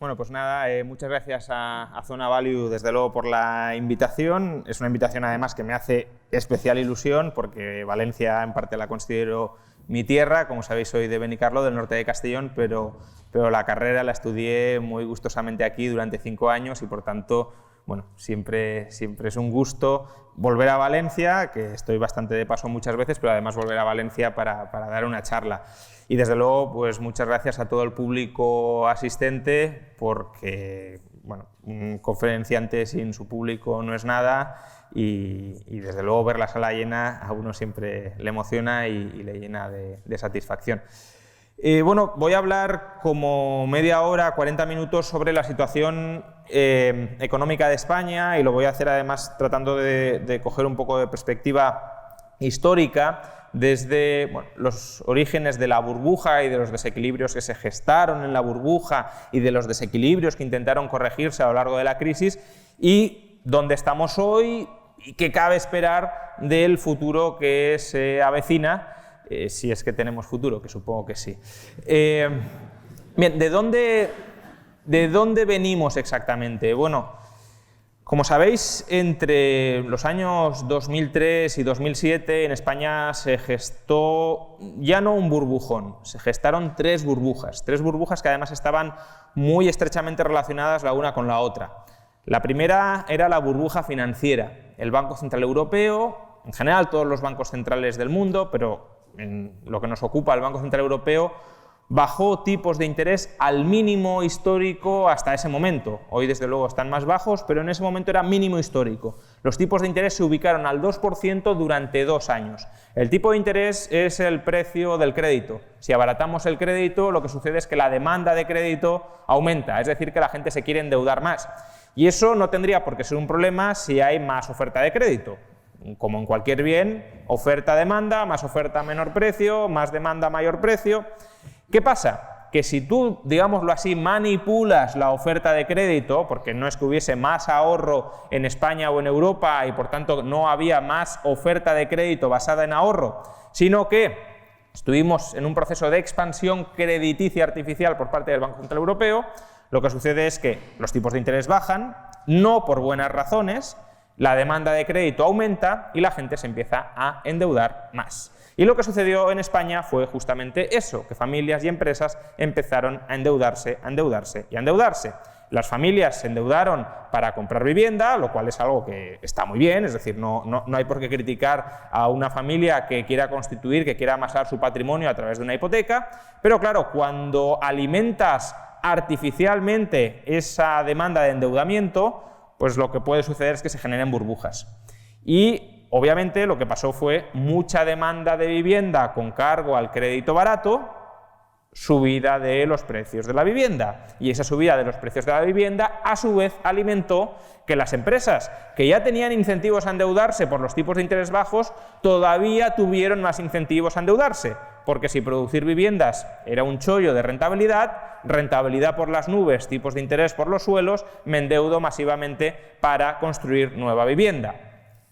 Bueno, pues nada, muchas gracias a Zona Value, desde luego, por la invitación. Es una invitación, además, que me hace especial ilusión, porque Valencia, en parte, la considero mi tierra. Como sabéis, soy de Benicarló, del norte de Castellón, pero la carrera la estudié muy gustosamente aquí durante 5 años y, por tanto, bueno, siempre es un gusto volver a Valencia, que estoy bastante de paso muchas veces, pero además volver a Valencia para dar una charla. Y desde luego, pues muchas gracias a todo el público asistente, porque bueno, un conferenciante sin su público no es nada, y desde luego ver la sala llena a uno siempre le emociona y le llena de satisfacción. Bueno, voy a hablar como media hora, 40 minutos sobre la situación económica de España, y lo voy a hacer además tratando de coger un poco de perspectiva histórica desde los orígenes de la burbuja y de los desequilibrios que se gestaron en la burbuja y de los desequilibrios que intentaron corregirse a lo largo de la crisis, y dónde estamos hoy y qué cabe esperar del futuro que se avecina, si es que tenemos futuro, que supongo que sí. Bien, ¿de dónde venimos exactamente? Bueno, como sabéis, entre los años 2003 y 2007 en España se gestó ya no un burbujón, se gestaron 3 burbujas que además estaban muy estrechamente relacionadas la una con la otra. La primera era la burbuja financiera. El Banco Central Europeo, en general todos los bancos centrales del mundo, pero en lo que nos ocupa el Banco Central Europeo, bajó tipos de interés al mínimo histórico hasta ese momento. Hoy, desde luego, están más bajos, pero en ese momento era mínimo histórico. Los tipos de interés se ubicaron al 2% durante 2 años. El tipo de interés es el precio del crédito. Si abaratamos el crédito, lo que sucede es que la demanda de crédito aumenta, es decir, que la gente se quiere endeudar más. Y eso no tendría por qué ser un problema si hay más oferta de crédito. Como en cualquier bien, oferta-demanda, más oferta, menor precio, más demanda, mayor precio. ¿Qué pasa? Que si tú, digámoslo así, manipulas la oferta de crédito, porque no es que hubiese más ahorro en España o en Europa y por tanto no había más oferta de crédito basada en ahorro, sino que estuvimos en un proceso de expansión crediticia artificial por parte del Banco Central Europeo, lo que sucede es que los tipos de interés bajan, no por buenas razones, la demanda de crédito aumenta y la gente se empieza a endeudar más. Y lo que sucedió en España fue justamente eso, que familias y empresas empezaron a endeudarse, a endeudarse y a endeudarse. Las familias se endeudaron para comprar vivienda, lo cual es algo que está muy bien, es decir, no hay por qué criticar a una familia que quiera constituir, que quiera amasar su patrimonio a través de una hipoteca, pero claro, cuando alimentas artificialmente esa demanda de endeudamiento, pues lo que puede suceder es que se generen burbujas. Y obviamente lo que pasó fue mucha demanda de vivienda con cargo al crédito barato, subida de los precios de la vivienda. Y esa subida de los precios de la vivienda a su vez alimentó que las empresas que ya tenían incentivos a endeudarse por los tipos de interés bajos todavía tuvieron más incentivos a endeudarse. Porque si producir viviendas era un chollo de rentabilidad por las nubes, tipos de interés por los suelos, me endeudo masivamente para construir nueva vivienda.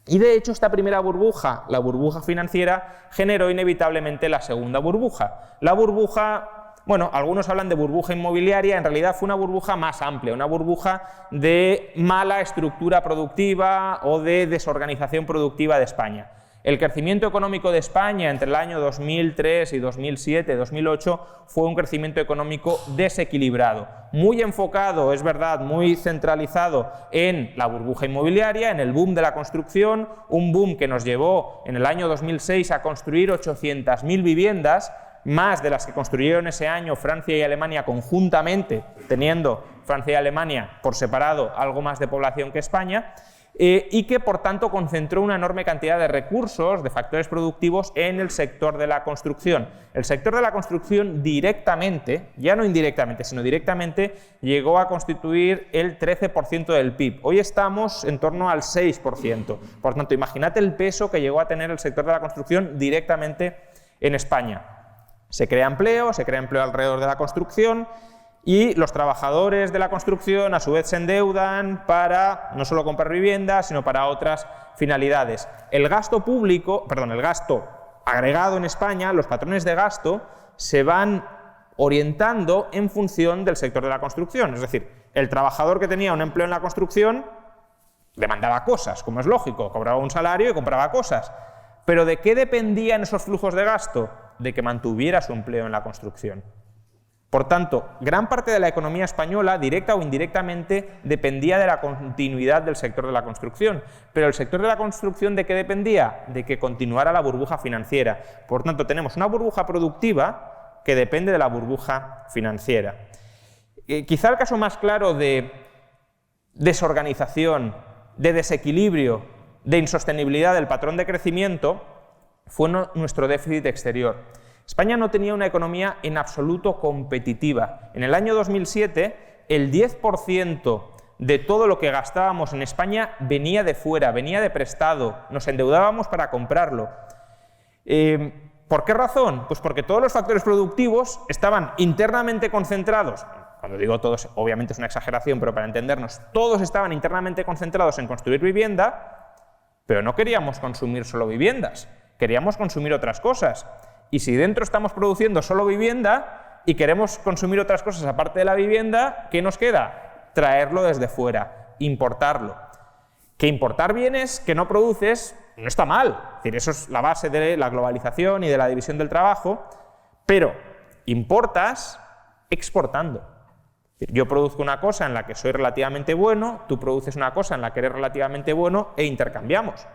Y de hecho esta primera burbuja, la burbuja financiera, generó inevitablemente la segunda burbuja. La burbuja, bueno, algunos hablan de burbuja inmobiliaria, en realidad fue una burbuja más amplia, una burbuja de mala estructura productiva o de desorganización productiva de España. El crecimiento económico de España entre el año 2003 y 2007-2008 fue un crecimiento económico desequilibrado, muy enfocado, es verdad, muy centralizado en la burbuja inmobiliaria, en el boom de la construcción, un boom que nos llevó en el año 2006 a construir 800.000 viviendas, más de las que construyeron ese año Francia y Alemania conjuntamente, teniendo Francia y Alemania por separado algo más de población que España, y que por tanto concentró una enorme cantidad de recursos, de factores productivos en el sector de la construcción. El sector de la construcción directamente, ya no indirectamente, sino directamente, llegó a constituir el 13% del PIB. Hoy estamos en torno al 6%. Por tanto, imagínate el peso que llegó a tener el sector de la construcción directamente en España. Se crea empleo alrededor de la construcción, y los trabajadores de la construcción a su vez se endeudan para no solo comprar viviendas, sino para otras finalidades. El gasto público, el gasto agregado en España, los patrones de gasto se van orientando en función del sector de la construcción. Es decir, el trabajador que tenía un empleo en la construcción demandaba cosas, como es lógico, cobraba un salario y compraba cosas. Pero ¿de qué dependían esos flujos de gasto? De que mantuviera su empleo en la construcción. Por tanto, gran parte de la economía española, directa o indirectamente, dependía de la continuidad del sector de la construcción. Pero el sector de la construcción, ¿de qué dependía? De que continuara la burbuja financiera. Por tanto, tenemos una burbuja productiva que depende de la burbuja financiera. Quizá el caso más claro de desorganización, de desequilibrio, de insostenibilidad del patrón de crecimiento fue nuestro déficit exterior. España no tenía una economía en absoluto competitiva. En el año 2007, el 10% de todo lo que gastábamos en España venía de fuera, venía de prestado, nos endeudábamos para comprarlo. ¿Por qué razón? Pues porque todos los factores productivos estaban internamente concentrados. Cuando digo todos, obviamente es una exageración, pero para entendernos, todos estaban internamente concentrados en construir vivienda, pero no queríamos consumir solo viviendas, queríamos consumir otras cosas. Y si dentro estamos produciendo solo vivienda y queremos consumir otras cosas aparte de la vivienda, ¿qué nos queda? Traerlo desde fuera, importarlo. Que importar bienes que no produces no está mal, es decir, eso es la base de la globalización y de la división del trabajo, pero importas exportando. Yo produzco una cosa en la que soy relativamente bueno, tú produces una cosa en la que eres relativamente bueno e intercambiamos.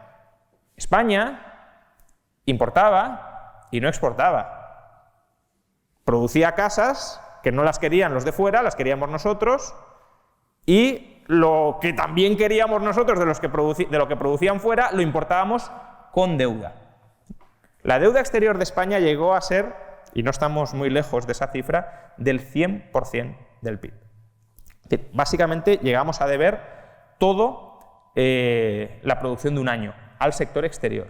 España importaba y no exportaba. Producía casas que no las querían los de fuera, las queríamos nosotros, y lo que también queríamos nosotros de lo que producían fuera lo importábamos con deuda. La deuda exterior de España llegó a ser, y no estamos muy lejos de esa cifra, del 100% del PIB. Básicamente llegamos a deber todo la producción de un año al sector exterior.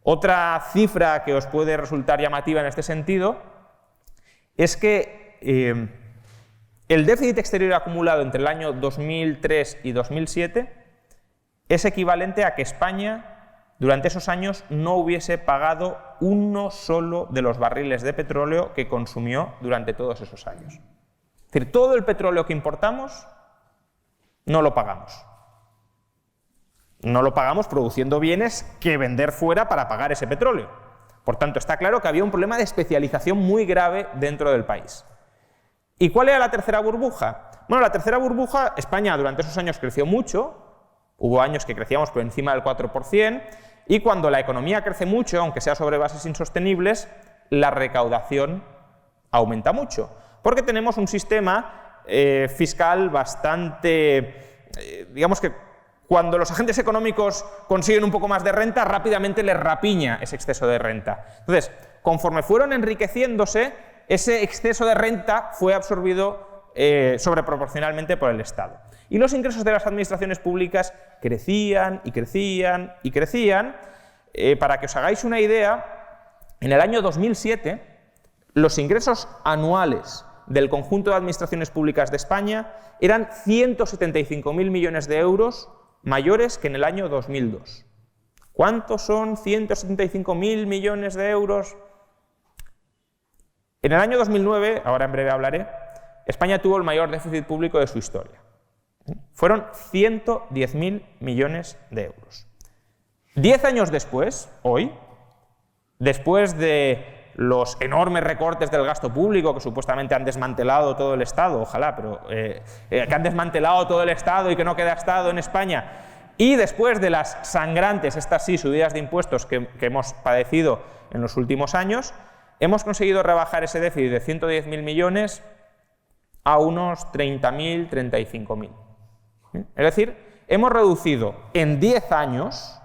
Otra cifra que os puede resultar llamativa en este sentido es que el déficit exterior acumulado entre el año 2003 y 2007 es equivalente a que España durante esos años no hubiese pagado uno solo de los barriles de petróleo que consumió durante todos esos años. Es decir, todo el petróleo que importamos no lo pagamos. No lo pagamos produciendo bienes que vender fuera para pagar ese petróleo. Por tanto, está claro que había un problema de especialización muy grave dentro del país. ¿Y cuál era la tercera burbuja? Bueno, la tercera burbuja, España durante esos años creció mucho, hubo años que crecíamos por encima del 4%, y cuando la economía crece mucho, aunque sea sobre bases insostenibles, la recaudación aumenta mucho, porque tenemos un sistema fiscal bastante, digamos que cuando los agentes económicos consiguen un poco más de renta, rápidamente les rapiña ese exceso de renta. Entonces, conforme fueron enriqueciéndose, ese exceso de renta fue absorbido sobreproporcionalmente por el Estado. Y los ingresos de las administraciones públicas crecían y crecían y crecían. Para que os hagáis una idea, en el año 2007, los ingresos anuales del conjunto de administraciones públicas de España eran 175.000 millones de euros mayores que en el año 2002. ¿Cuántos son 175.000 millones de euros? En el año 2009, ahora en breve hablaré, España tuvo el mayor déficit público de su historia. Fueron 110.000 millones de euros. 10 años después, hoy, después de los enormes recortes del gasto público que supuestamente han desmantelado todo el Estado, ojalá, pero que han desmantelado todo el Estado y que no queda Estado en España, y después de las sangrantes, estas sí, subidas de impuestos que hemos padecido en los últimos años, hemos conseguido rebajar ese déficit de 110.000 millones a unos 30.000, 35.000. Es decir, hemos reducido en 10 años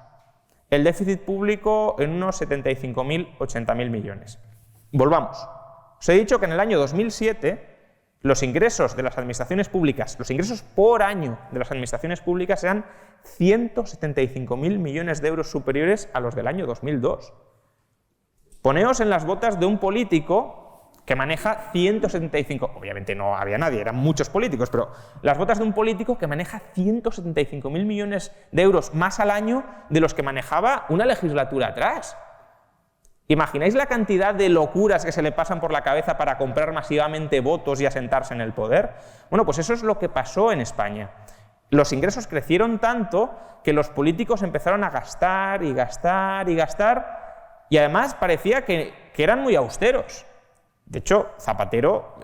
el déficit público en unos 75.000, 80.000 millones. Volvamos. Os he dicho que en el año 2007 los ingresos de las administraciones públicas, los ingresos por año de las administraciones públicas eran 175.000 millones de euros superiores a los del año 2002. Poneos en las botas de un político que maneja 175, obviamente no había nadie, eran muchos políticos, pero las botas de un político que maneja 175.000 millones de euros más al año de los que manejaba una legislatura atrás. ¿Imagináis la cantidad de locuras que se le pasan por la cabeza para comprar masivamente votos y asentarse en el poder? Bueno, pues eso es lo que pasó en España. Los ingresos crecieron tanto que los políticos empezaron a gastar y gastar y gastar, y además parecía que eran muy austeros. De hecho, Zapatero,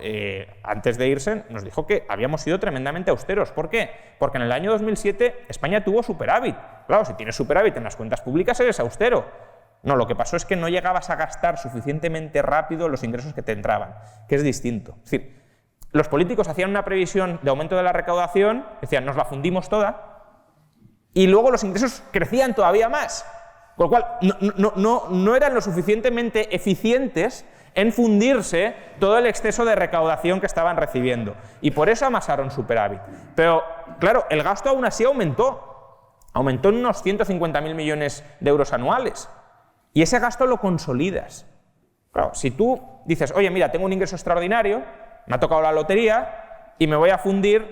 antes de irse, nos dijo que habíamos sido tremendamente austeros. ¿Por qué? Porque en el año 2007 España tuvo superávit. Claro, si tienes superávit en las cuentas públicas eres austero. No, lo que pasó es que no llegabas a gastar suficientemente rápido los ingresos que te entraban, que es distinto. Es decir, los políticos hacían una previsión de aumento de la recaudación, decían, nos la fundimos toda, y luego los ingresos crecían todavía más. Con lo cual, no eran lo suficientemente eficientes en fundirse todo el exceso de recaudación que estaban recibiendo. Y por eso amasaron superávit. Pero, claro, el gasto aún así aumentó. Aumentó en unos 150.000 millones de euros anuales. Y ese gasto lo consolidas. Claro, si tú dices, oye, mira, tengo un ingreso extraordinario, me ha tocado la lotería y me voy a fundir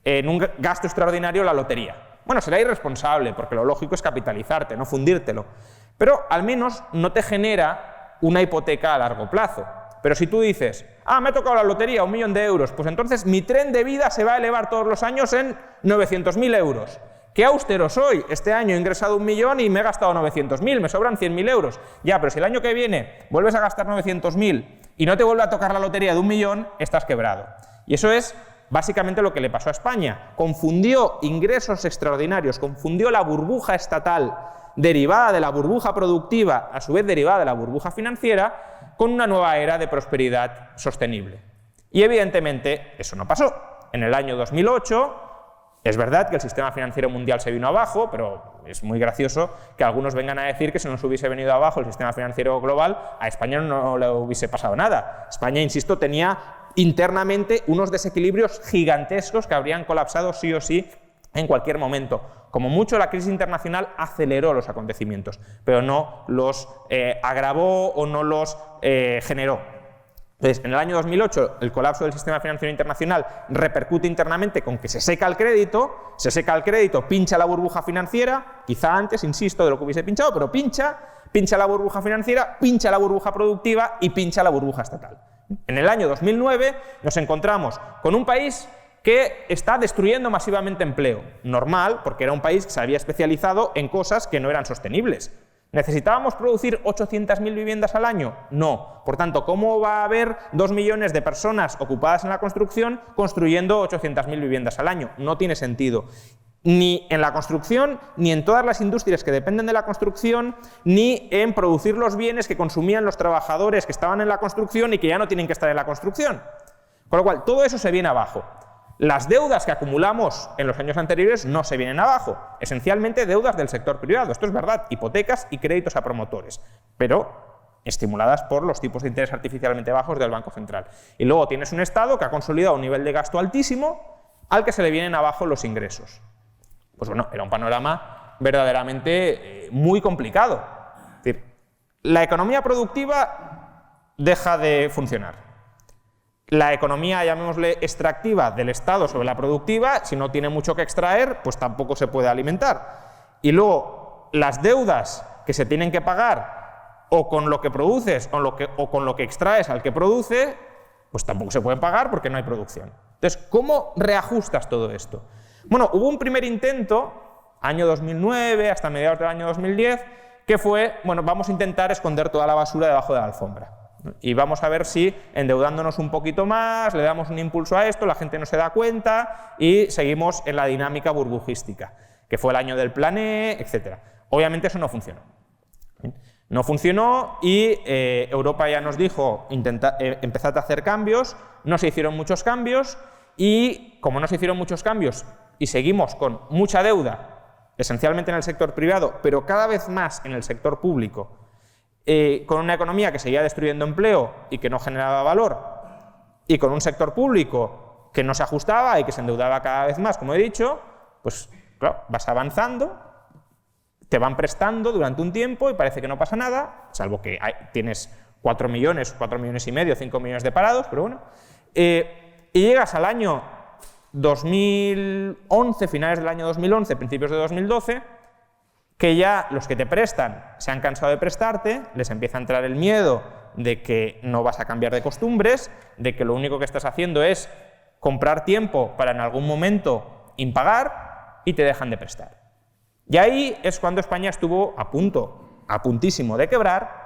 en un gasto extraordinario la lotería. Bueno, será irresponsable, porque lo lógico es capitalizarte, no fundírtelo. Pero al menos no te genera una hipoteca a largo plazo. Pero si tú dices, me ha tocado la lotería, 1 millón de euros, pues entonces mi tren de vida se va a elevar todos los años en 900.000 euros. ¡Qué austero soy! Este año he ingresado 1 millón y me he gastado 900.000, me sobran 100.000 euros. Ya, pero si el año que viene vuelves a gastar 900.000 y no te vuelve a tocar la lotería de 1 millón, estás quebrado. Y eso es básicamente lo que le pasó a España. Confundió ingresos extraordinarios, confundió la burbuja estatal derivada de la burbuja productiva, a su vez derivada de la burbuja financiera, con una nueva era de prosperidad sostenible. Y evidentemente eso no pasó. En el año 2008... es verdad que el sistema financiero mundial se vino abajo, pero es muy gracioso que algunos vengan a decir que si no se hubiese venido abajo el sistema financiero global, a España no le hubiese pasado nada. España, insisto, tenía internamente unos desequilibrios gigantescos que habrían colapsado sí o sí en cualquier momento. Como mucho, la crisis internacional aceleró los acontecimientos, pero no los agravó o no los generó. Entonces, en el año 2008, el colapso del sistema financiero internacional repercute internamente con que se seca el crédito, pincha la burbuja financiera, quizá antes, insisto, de lo que hubiese pinchado, pero pincha la burbuja financiera, pincha la burbuja productiva y pincha la burbuja estatal. En el año 2009 nos encontramos con un país que está destruyendo masivamente empleo. Normal, porque era un país que se había especializado en cosas que no eran sostenibles. ¿Necesitábamos producir 800.000 viviendas al año? No. Por tanto, ¿cómo va a haber 2 millones de personas ocupadas en la construcción construyendo 800.000 viviendas al año? No tiene sentido. Ni en la construcción, ni en todas las industrias que dependen de la construcción, ni en producir los bienes que consumían los trabajadores que estaban en la construcción y que ya no tienen que estar en la construcción. Con lo cual, todo eso se viene abajo. Las deudas que acumulamos en los años anteriores no se vienen abajo, esencialmente deudas del sector privado, esto es verdad, hipotecas y créditos a promotores, pero estimuladas por los tipos de interés artificialmente bajos del Banco Central. Y luego tienes un Estado que ha consolidado un nivel de gasto altísimo al que se le vienen abajo los ingresos. Pues bueno, era un panorama verdaderamente muy complicado. Es decir, la economía productiva deja de funcionar. La economía, llamémosle extractiva, del Estado sobre la productiva, si no tiene mucho que extraer, pues tampoco se puede alimentar. Y luego, las deudas que se tienen que pagar o con lo que produces o con lo que extraes al que produce, pues tampoco se pueden pagar porque no hay producción. Entonces, ¿cómo reajustas todo esto? Bueno, hubo un primer intento, año 2009 hasta mediados del año 2010, que fue, bueno, vamos a intentar esconder toda la basura debajo de la alfombra. Y vamos a ver si, endeudándonos un poquito más, le damos un impulso a esto, la gente no se da cuenta y seguimos en la dinámica burbujística, que fue el año del Plan E, etc. Obviamente eso no funcionó. No funcionó y Europa ya nos dijo, empezad a hacer cambios, no se hicieron muchos cambios y como no se hicieron muchos cambios y seguimos con mucha deuda, esencialmente en el sector privado, pero cada vez más en el sector público, con una economía que seguía destruyendo empleo y que no generaba valor, y con un sector público que no se ajustaba y que se endeudaba cada vez más, como he dicho, pues claro, vas avanzando, te van prestando durante un tiempo y parece que no pasa nada, salvo que tienes 4 millones y medio, 5 millones de parados, pero bueno, y llegas al año 2011, finales del año 2011, principios de 2012, que ya los que te prestan se han cansado de prestarte, les empieza a entrar el miedo de que no vas a cambiar de costumbres, de que lo único que estás haciendo es comprar tiempo para en algún momento impagar y te dejan de prestar. Y ahí es cuando España estuvo a puntísimo de quebrar.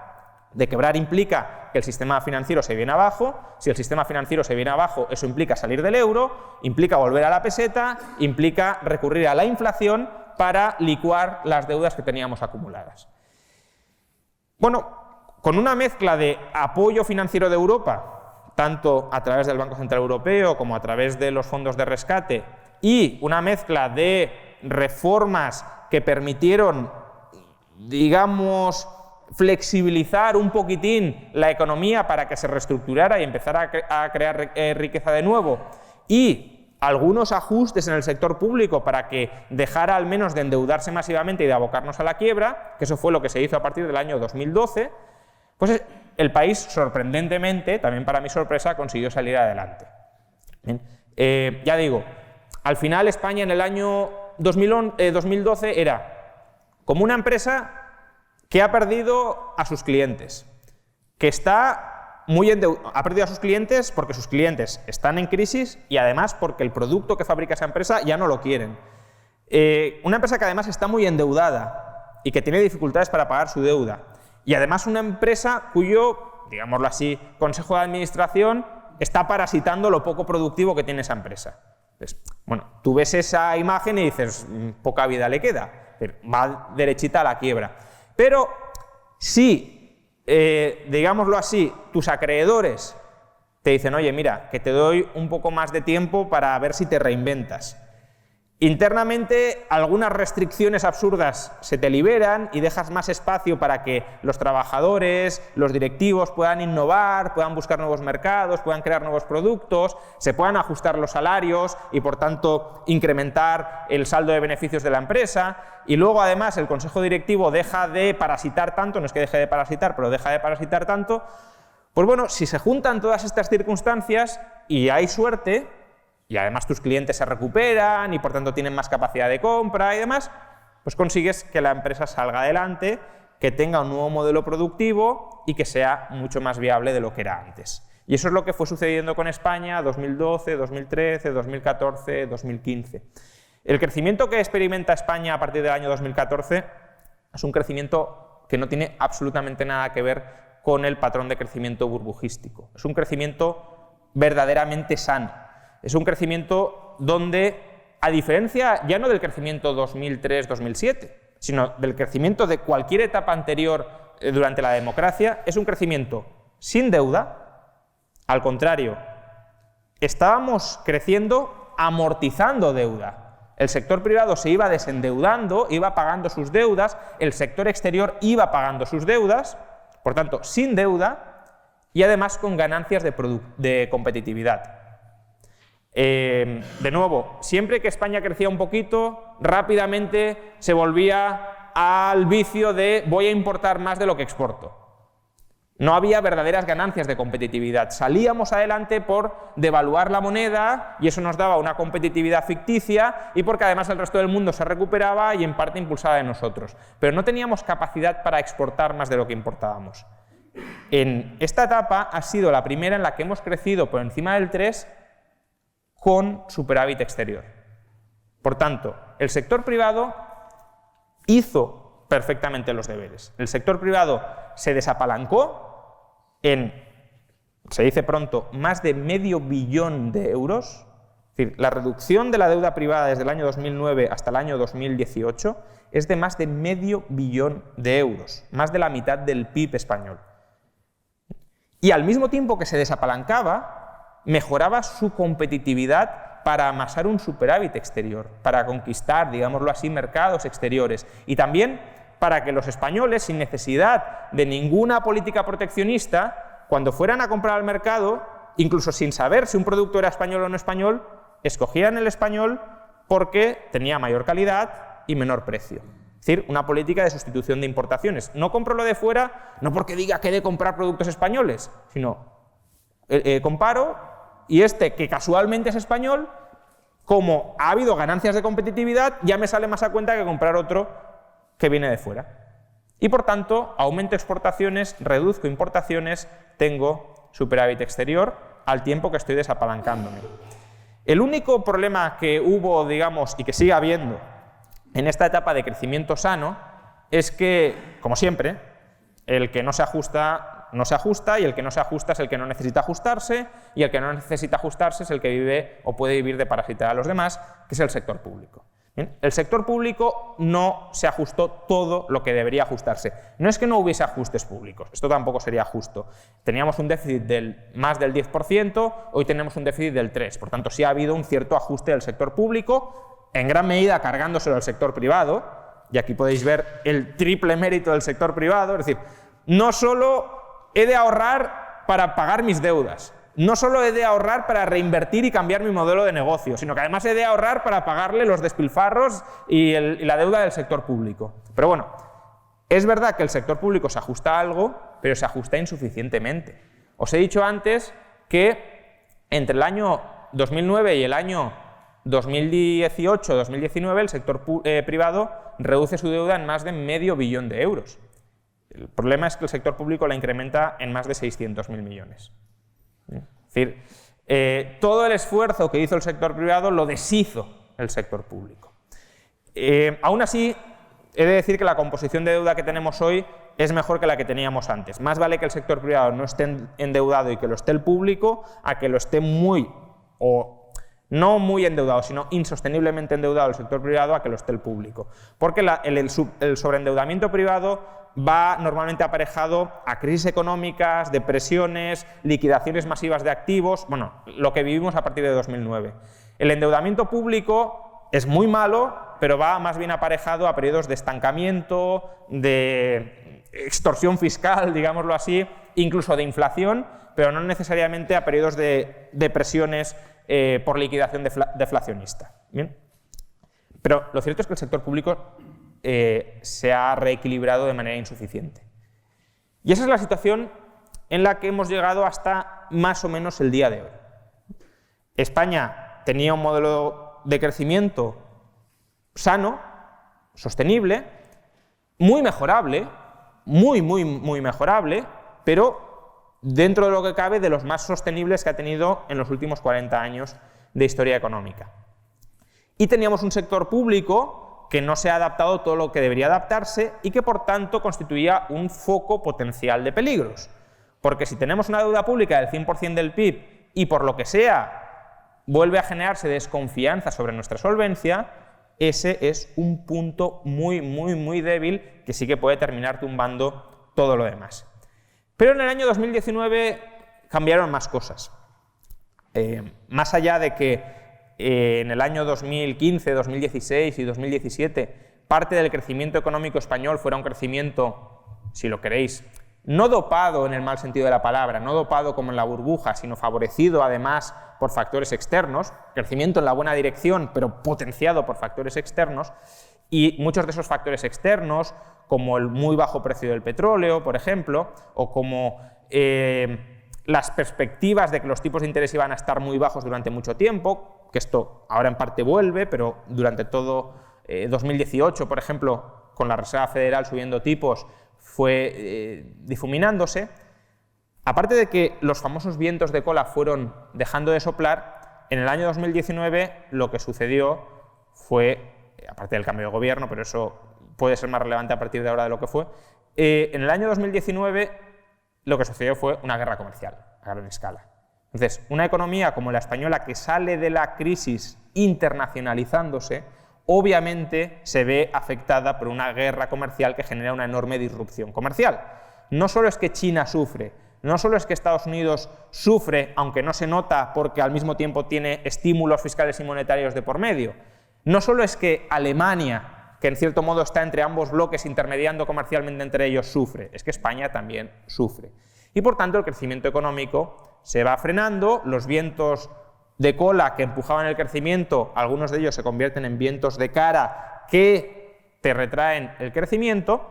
De quebrar implica que el sistema financiero se viene abajo. Si el sistema financiero se viene abajo, eso implica salir del euro, implica volver a la peseta, implica recurrir a la inflación para licuar las deudas que teníamos acumuladas. Bueno, con una mezcla de apoyo financiero de Europa, tanto a través del Banco Central Europeo como a través de los fondos de rescate, y una mezcla de reformas que permitieron, digamos, flexibilizar un poquitín la economía para que se reestructurara y empezara a crear riqueza de nuevo, y algunos ajustes en el sector público para que dejara al menos de endeudarse masivamente y de abocarnos a la quiebra, que eso fue lo que se hizo a partir del año 2012, pues el país, sorprendentemente, también para mi sorpresa, consiguió salir adelante. Bien. Ya digo, al final España en el año 2012 era como una empresa que ha perdido a sus clientes, que está muy ha perdido a sus clientes porque sus clientes están en crisis y además porque el producto que fabrica esa empresa ya no lo quieren. Una empresa que además está muy endeudada y que tiene dificultades para pagar su deuda. Y además una empresa cuyo, digámoslo así, consejo de administración está parasitando lo poco productivo que tiene esa empresa. Entonces, bueno, tú ves esa imagen y dices, poca vida le queda, va derechita a la quiebra. Pero si, digámoslo así, tus acreedores te dicen, oye, mira, que te doy un poco más de tiempo para ver si te reinventas. Internamente, algunas restricciones absurdas se te liberan y dejas más espacio para que los trabajadores, los directivos puedan innovar, puedan buscar nuevos mercados, puedan crear nuevos productos, se puedan ajustar los salarios y, por tanto, incrementar el saldo de beneficios de la empresa. Y luego, además, el consejo directivo deja de parasitar tanto, no es que deje de parasitar, pero deja de parasitar tanto. Pues bueno, si se juntan todas estas circunstancias y hay suerte, y además tus clientes se recuperan y por tanto tienen más capacidad de compra y demás, pues consigues que la empresa salga adelante, que tenga un nuevo modelo productivo y que sea mucho más viable de lo que era antes. Y eso es lo que fue sucediendo con España 2012, 2013, 2014, 2015. El crecimiento que experimenta España a partir del año 2014 es un crecimiento que no tiene absolutamente nada que ver con el patrón de crecimiento burbujístico. Es un crecimiento verdaderamente sano. Es un crecimiento donde, a diferencia ya no del crecimiento 2003-2007, sino del crecimiento de cualquier etapa anterior durante la democracia, es un crecimiento sin deuda. Al contrario, estábamos creciendo amortizando deuda. El sector privado se iba desendeudando, iba pagando sus deudas, el sector exterior iba pagando sus deudas, por tanto, sin deuda y además con ganancias de competitividad. De nuevo, siempre que España crecía un poquito, rápidamente se volvía al vicio de voy a importar más de lo que exporto. No había verdaderas ganancias de competitividad. Salíamos adelante por devaluar la moneda y eso nos daba una competitividad ficticia y porque además el resto del mundo se recuperaba y en parte impulsada de nosotros. Pero no teníamos capacidad para exportar más de lo que importábamos. En esta etapa ha sido la primera en la que hemos crecido por encima del 3 con superávit exterior. Por tanto, el sector privado hizo perfectamente los deberes. El sector privado se desapalancó en, se dice pronto, más de medio billón de euros. Es decir, la reducción de la deuda privada desde el año 2009 hasta el año 2018 es de más de medio billón de euros, más de la mitad del PIB español. Y al mismo tiempo que se desapalancaba, mejoraba su competitividad para amasar un superávit exterior, para conquistar, digámoslo así, mercados exteriores y también para que los españoles, sin necesidad de ninguna política proteccionista, cuando fueran a comprar al mercado, incluso sin saber si un producto era español o no español, escogieran el español porque tenía mayor calidad y menor precio. Es decir, una política de sustitución de importaciones. No compro lo de fuera, no porque diga que he de comprar productos españoles, sino comparo y este, que casualmente es español, como ha habido ganancias de competitividad, ya me sale más a cuenta que comprar otro que viene de fuera. Y por tanto, aumento exportaciones, reduzco importaciones, tengo superávit exterior al tiempo que estoy desapalancándome. El único problema que hubo, digamos, y que sigue habiendo en esta etapa de crecimiento sano es que, como siempre, el que no se ajusta y el que no se ajusta es el que no necesita ajustarse, y el que no necesita ajustarse es el que vive o puede vivir de parasitar a los demás, que es el sector público. Bien, el sector público no se ajustó todo lo que debería ajustarse. No es que no hubiese ajustes públicos, esto tampoco sería justo. Teníamos un déficit del más del 10%, hoy tenemos un déficit del 3%. Por tanto, sí ha habido un cierto ajuste del sector público, en gran medida cargándoselo al sector privado, y aquí podéis ver el triple mérito del sector privado, es decir, no solo he de ahorrar para pagar mis deudas, no solo he de ahorrar para reinvertir y cambiar mi modelo de negocio, sino que además he de ahorrar para pagarle los despilfarros y la deuda del sector público. Pero bueno, es verdad que el sector público se ajusta a algo, pero se ajusta insuficientemente. Os he dicho antes que entre el año 2009 y el año 2018-2019 el sector privado reduce su deuda en más de $500 billion de euros. El problema es que el sector público la incrementa en más de 600.000 millones. Es decir, todo el esfuerzo que hizo el sector privado lo deshizo el sector público. Aún así, he de decir que la composición de deuda que tenemos hoy es mejor que la que teníamos antes. Más vale que el sector privado no esté endeudado y que lo esté el público, a que lo esté no muy endeudado, sino insosteniblemente endeudado el sector privado, a que lo esté el público. Porque el sobreendeudamiento privado va normalmente aparejado a crisis económicas, depresiones, liquidaciones masivas de activos, bueno, lo que vivimos a partir de 2009. El endeudamiento público es muy malo, pero va más bien aparejado a periodos de estancamiento, de extorsión fiscal, digámoslo así, incluso de inflación, pero no necesariamente a periodos de depresiones por liquidación deflacionista. ¿Bien? Pero lo cierto es que el sector público se ha reequilibrado de manera insuficiente. Y esa es la situación en la que hemos llegado hasta más o menos el día de hoy. España tenía un modelo de crecimiento sano, sostenible, muy mejorable, muy mejorable, pero dentro de lo que cabe de los más sostenibles que ha tenido en los últimos 40 años de historia económica. Y teníamos un sector público que no se ha adaptado todo lo que debería adaptarse y que por tanto constituía un foco potencial de peligros. Porque si tenemos una deuda pública del 100% del PIB y por lo que sea vuelve a generarse desconfianza sobre nuestra solvencia, ese es un punto muy débil que sí que puede terminar tumbando todo lo demás. Pero en el año 2019 cambiaron más cosas. Más allá de que en el año 2015, 2016 y 2017 parte del crecimiento económico español fuera un crecimiento, si lo queréis, no dopado en el mal sentido de la palabra, no dopado como en la burbuja, sino favorecido además por factores externos, crecimiento en la buena dirección, pero potenciado por factores externos, y muchos de esos factores externos, como el muy bajo precio del petróleo, por ejemplo, o como las perspectivas de que los tipos de interés iban a estar muy bajos durante mucho tiempo, que esto ahora en parte vuelve, pero durante todo 2018, por ejemplo, con la Reserva Federal subiendo tipos, fue difuminándose. Aparte de que los famosos vientos de cola fueron dejando de soplar, en el año 2019 lo que sucedió fue, aparte del cambio de gobierno, pero eso puede ser más relevante a partir de ahora de lo que fue, en el año 2019 lo que sucedió fue una guerra comercial a gran escala. Entonces, una economía como la española que sale de la crisis internacionalizándose, obviamente se ve afectada por una guerra comercial que genera una enorme disrupción comercial. No solo es que China sufre, no solo es que Estados Unidos sufre, aunque no se nota porque al mismo tiempo tiene estímulos fiscales y monetarios de por medio, no solo es que Alemania, que en cierto modo está entre ambos bloques intermediando comercialmente entre ellos, sufre, es que España también sufre. Y por tanto el crecimiento económico se va frenando, los vientos de cola que empujaban el crecimiento, algunos de ellos se convierten en vientos de cara que te retraen el crecimiento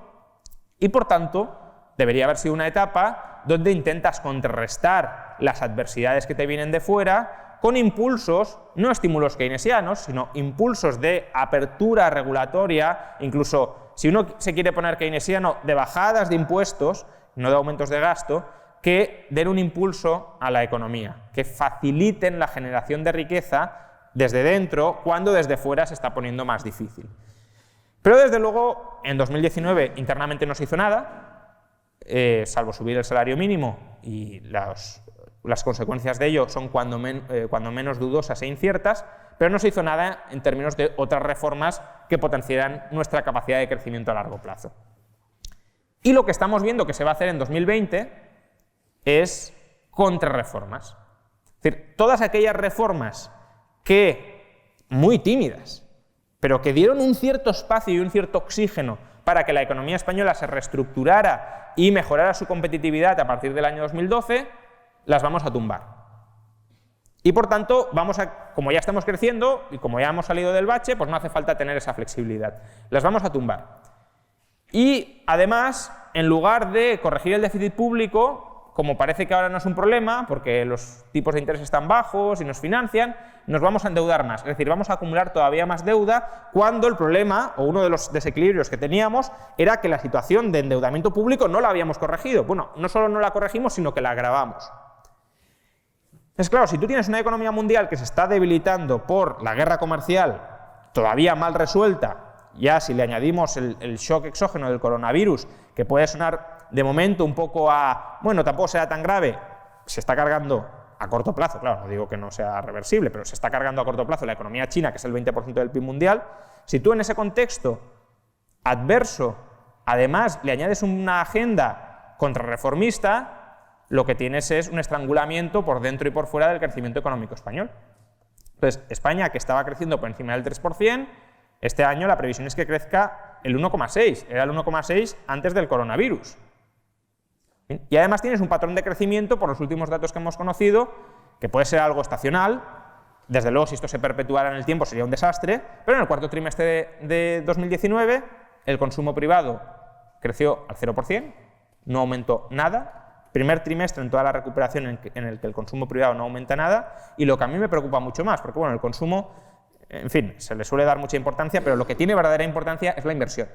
y por tanto debería haber sido una etapa donde intentas contrarrestar las adversidades que te vienen de fuera con impulsos, no estímulos keynesianos, sino impulsos de apertura regulatoria, incluso si uno se quiere poner keynesiano, de bajadas de impuestos, no de aumentos de gasto, que den un impulso a la economía, que faciliten la generación de riqueza desde dentro cuando desde fuera se está poniendo más difícil. Pero desde luego en 2019 internamente no se hizo nada, salvo subir el salario mínimo, y las consecuencias de ello son cuando menos dudosas e inciertas, pero no se hizo nada en términos de otras reformas que potenciaran nuestra capacidad de crecimiento a largo plazo. Y lo que estamos viendo que se va a hacer en 2020 es contrarreformas. Es decir, todas aquellas reformas que, muy tímidas, pero que dieron un cierto espacio y un cierto oxígeno para que la economía española se reestructurara y mejorara su competitividad a partir del año 2012, las vamos a tumbar. Y por tanto, como ya estamos creciendo y como ya hemos salido del bache, pues no hace falta tener esa flexibilidad. Las vamos a tumbar. Y además, en lugar de corregir el déficit público, como parece que ahora no es un problema, porque los tipos de interés están bajos y nos financian, nos vamos a endeudar más. Es decir, vamos a acumular todavía más deuda cuando el problema, o uno de los desequilibrios que teníamos, era que la situación de endeudamiento público no la habíamos corregido. Bueno, no solo no la corregimos, sino que la agravamos. Es claro, si tú tienes una economía mundial que se está debilitando por la guerra comercial todavía mal resuelta, ya si le añadimos el shock exógeno del coronavirus, que puede sonar de momento un poco bueno, tampoco será tan grave, se está cargando a corto plazo, claro, no digo que no sea reversible, pero se está cargando a corto plazo la economía china, que es el 20% del PIB mundial. Si tú en ese contexto adverso, además, le añades una agenda contrarreformista, lo que tienes es un estrangulamiento por dentro y por fuera del crecimiento económico español. Entonces, España, que estaba creciendo por encima del 3%, este año la previsión es que crezca el 1,6%, era el 1,6% antes del coronavirus. Y además tienes un patrón de crecimiento, por los últimos datos que hemos conocido, que puede ser algo estacional. Desde luego, si esto se perpetuara en el tiempo sería un desastre, pero en el cuarto trimestre de 2019 el consumo privado creció al 0%, no aumentó nada. Primer trimestre en toda la recuperación en el que el consumo privado no aumenta nada, y lo que a mí me preocupa mucho más, porque bueno, el consumo, en fin, se le suele dar mucha importancia, pero lo que tiene verdadera importancia es la inversión.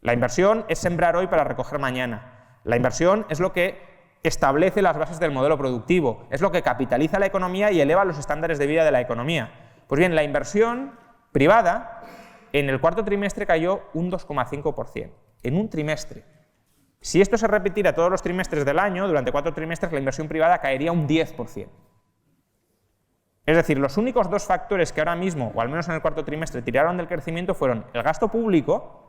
La inversión es sembrar hoy para recoger mañana. La inversión es lo que establece las bases del modelo productivo, es lo que capitaliza la economía y eleva los estándares de vida de la economía. Pues bien, la inversión privada en el cuarto trimestre cayó un 2,5%, en un trimestre. Si esto se repitiera todos los trimestres del año, durante 4 trimestres la inversión privada caería un 10%. Es decir, los únicos dos factores que ahora mismo, o al menos en el cuarto trimestre, tiraron del crecimiento fueron el gasto público,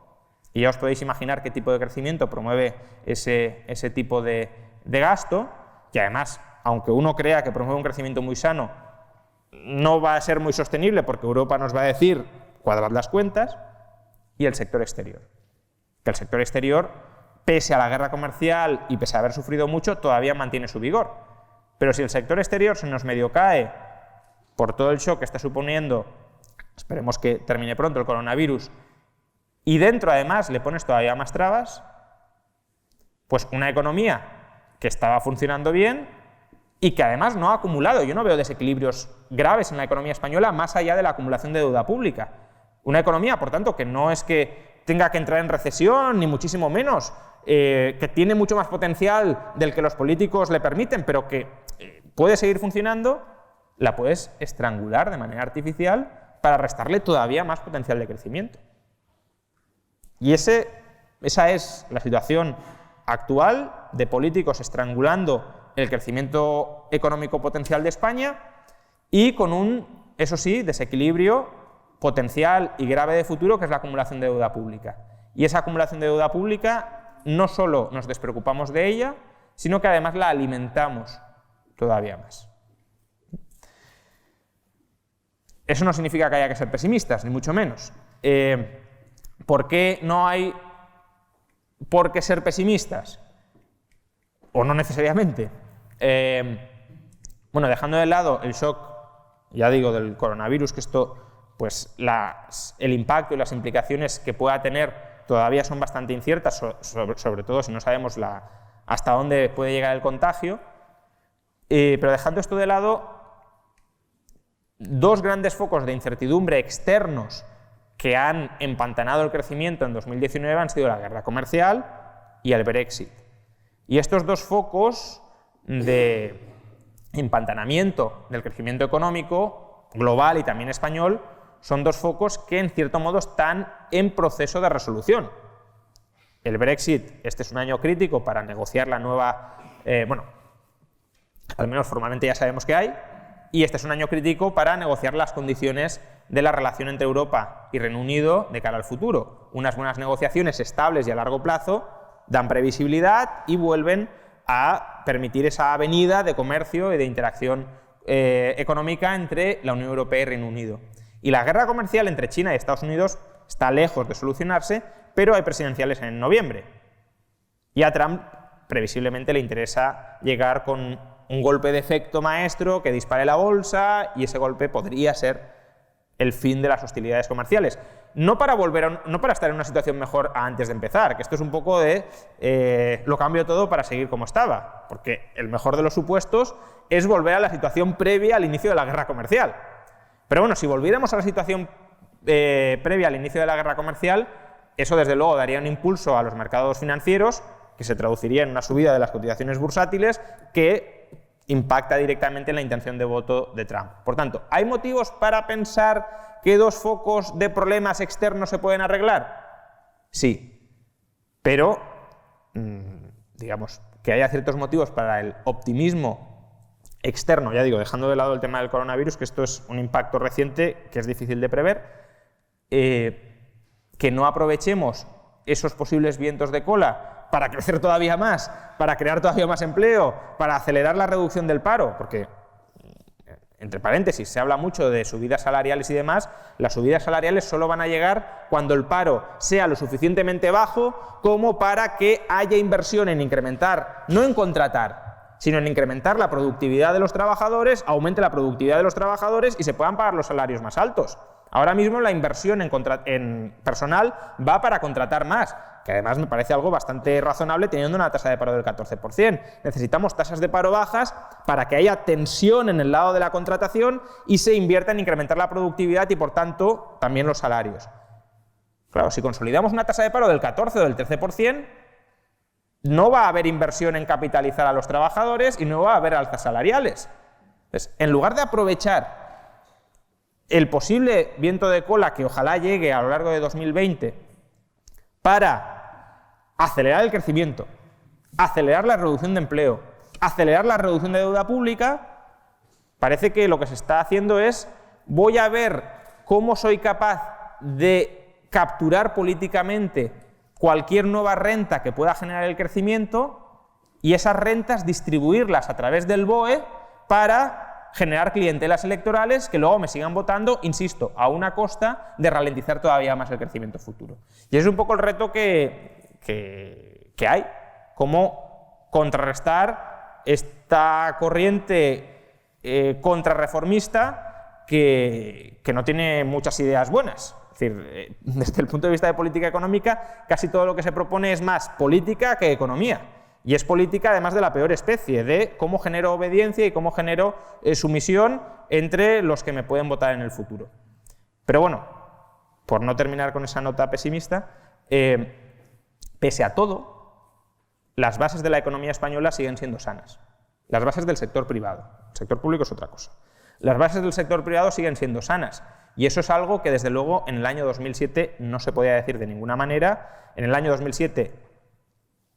y ya os podéis imaginar qué tipo de crecimiento promueve ese tipo de gasto, que además, aunque uno crea que promueve un crecimiento muy sano, no va a ser muy sostenible porque Europa nos va a decir cuadrad las cuentas, y el sector exterior. Que el sector exterior, pese a la guerra comercial y pese a haber sufrido mucho, todavía mantiene su vigor. Pero si el sector exterior se nos medio cae por todo el shock que está suponiendo, esperemos que termine pronto el coronavirus, y dentro además le pones todavía más trabas, pues una economía que estaba funcionando bien y que además no ha acumulado. Yo no veo desequilibrios graves en la economía española más allá de la acumulación de deuda pública. Una economía, por tanto, que no es que tenga que entrar en recesión, ni muchísimo menos, que tiene mucho más potencial del que los políticos le permiten, pero que puede seguir funcionando, la puedes estrangular de manera artificial para restarle todavía más potencial de crecimiento. Y esa es la situación actual de políticos estrangulando el crecimiento económico potencial de España y con un, eso sí, desequilibrio potencial y grave de futuro, que es la acumulación de deuda pública. Y esa acumulación de deuda pública no solo nos despreocupamos de ella, sino que además la alimentamos todavía más. Eso no significa que haya que ser pesimistas, ni mucho menos. ¿Por qué no hay por qué ser pesimistas? O no necesariamente. Bueno, dejando de lado el shock, ya digo, del coronavirus, que esto, pues el impacto y las implicaciones que pueda tener todavía son bastante inciertas, sobre todo si no sabemos hasta dónde puede llegar el contagio. Pero dejando esto de lado, dos grandes focos de incertidumbre externos que han empantanado el crecimiento en 2019 han sido la guerra comercial y el Brexit. Y estos dos focos de empantanamiento del crecimiento económico global y también español son dos focos que en cierto modo están en proceso de resolución. El Brexit, este es un año crítico para negociar la nueva, bueno, al menos formalmente ya sabemos que hay, y este es un año crítico para negociar las condiciones de la relación entre Europa y Reino Unido de cara al futuro. Unas buenas negociaciones estables y a largo plazo dan previsibilidad y vuelven a permitir esa avenida de comercio y de interacción económica entre la Unión Europea y Reino Unido. Y la guerra comercial entre China y Estados Unidos está lejos de solucionarse, pero hay presidenciales en noviembre. Y a Trump previsiblemente le interesa llegar con un golpe de efecto maestro que dispare la bolsa, y ese golpe podría ser el fin de las hostilidades comerciales. No para estar en una situación mejor a antes de empezar, que esto es un poco de lo cambio todo para seguir como estaba, porque el mejor de los supuestos es volver a la situación previa al inicio de la guerra comercial. Pero bueno, si volviéramos a la situación previa al inicio de la guerra comercial, eso desde luego daría un impulso a los mercados financieros, que se traduciría en una subida de las cotizaciones bursátiles, que impacta directamente en la intención de voto de Trump. Por tanto, ¿hay motivos para pensar que dos focos de problemas externos se pueden arreglar? Sí, pero digamos que haya ciertos motivos para el optimismo externo, ya digo, dejando de lado el tema del coronavirus, que esto es un impacto reciente que es difícil de prever, que no aprovechemos esos posibles vientos de cola para crecer todavía más, para crear todavía más empleo, para acelerar la reducción del paro, porque, entre paréntesis, se habla mucho de subidas salariales y demás. Las subidas salariales solo van a llegar cuando el paro sea lo suficientemente bajo como para que haya inversión en incrementar, no en contratar, sino en incrementar la productividad de los trabajadores, aumente la productividad de los trabajadores y se puedan pagar los salarios más altos. Ahora mismo la inversión en personal va para contratar más, que además me parece algo bastante razonable teniendo una tasa de paro del 14%. Necesitamos tasas de paro bajas para que haya tensión en el lado de la contratación y se invierta en incrementar la productividad y, por tanto, también los salarios. Claro, si consolidamos una tasa de paro del 14 o del 13%, no va a haber inversión en capitalizar a los trabajadores y no va a haber alzas salariales. Entonces, en lugar de aprovechar el posible viento de cola que ojalá llegue a lo largo de 2020 para acelerar el crecimiento, acelerar la reducción de empleo, acelerar la reducción de deuda pública, parece que lo que se está haciendo es: voy a ver cómo soy capaz de capturar políticamente cualquier nueva renta que pueda generar el crecimiento y esas rentas distribuirlas a través del BOE para generar clientelas electorales que luego me sigan votando, insisto, a una costa de ralentizar todavía más el crecimiento futuro. Y ese es un poco el reto que hay, cómo contrarrestar esta corriente contrarreformista que no tiene muchas ideas buenas. Es decir, desde el punto de vista de política económica, casi todo lo que se propone es más política que economía. Y es política además de la peor especie, de cómo genero obediencia y cómo genero sumisión entre los que me pueden votar en el futuro. Pero bueno, por no terminar con esa nota pesimista, pese a todo, las bases de la economía española siguen siendo sanas. Las bases del sector privado. El sector público es otra cosa. Las bases del sector privado siguen siendo sanas. Y eso es algo que desde luego en el año 2007 no se podía decir de ninguna manera. En el año 2007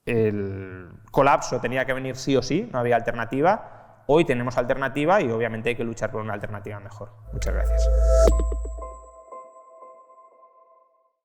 el colapso tenía que venir sí o sí, no había alternativa. Hoy tenemos alternativa y obviamente hay que luchar por una alternativa mejor. Muchas gracias.